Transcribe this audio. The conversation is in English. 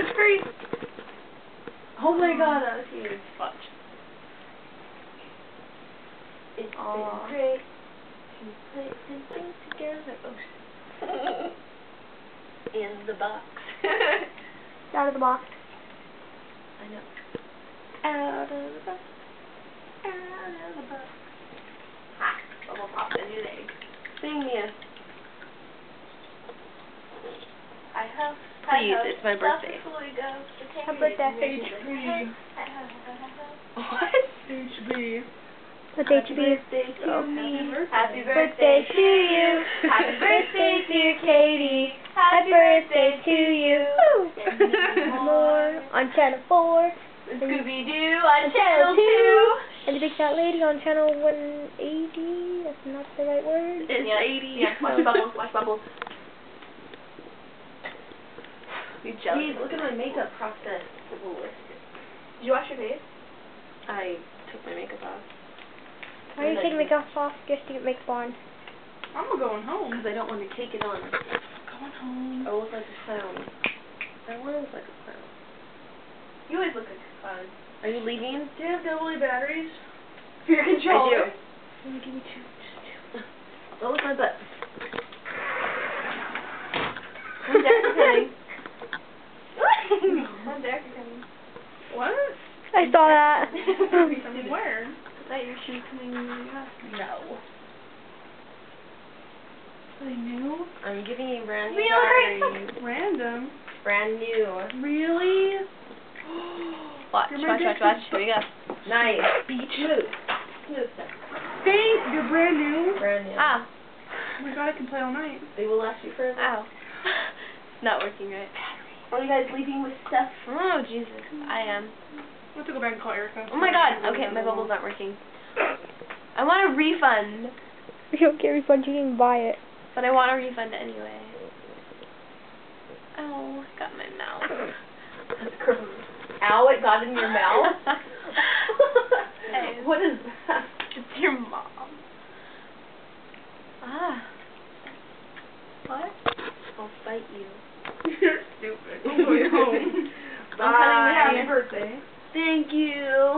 it's free. Oh my god, that was huge. Watch. It's been great to play something together. Oh. In the box. Out of the box. I know. Out of the box. Out of the box. Ha! Bubble pop a new leg. Sing me a. I have. Please, it's my birthday. Happy birthday. What? HB. What's Happy HB? birthday to Oh. me. Happy birthday to you. Happy birthday, dear Katie. Happy birthday to you. More on channel 4. Scooby-Doo on channel 2. And the Big Fat Lady on channel 180. That's not the right word. It's 80. Yeah, watch bubbles, watch bubbles. You jealous? Jeez, look at my makeup process. Did you wash your face? I took my makeup off. Why are you taking makeup off just to get makeup on? I'm going home. Because I don't want to take it on. Going home. I look like a clown. I want to look like a clown. You always look like a clown. Are you leaving? Do you have double A batteries? For your controller. I Give me 2. Just 2. What was my butt? When's Erica coming? When's Erica coming? What? I saw that. From where? I thought you were coming to your house. No. They knew? I'm giving you brand new We are batteries. Random. Brand new. Really? Watch, You're my watch, watch, big watch. Here we go. Nice. Beach. Smooth stuff. Thanks. You're brand new. Brand new. Ah. Oh my god, I can play all night. They will last you forever. Ow. It's not working right. Are you guys leaving with stuff? Oh, Jesus. I am. I have to go back and call Erica. Oh my god. Okay, my bubbles aren't working. I want a refund. If you don't get a refund, you can buy it. But I want a refund anyway. Oh, got my mouth. That's gross. Ow, it got in your mouth? Hey. What is that? It's your mom. Ah. What? I'll fight you. You're stupid. I'm going home. Bye. Happy birthday. Thank you.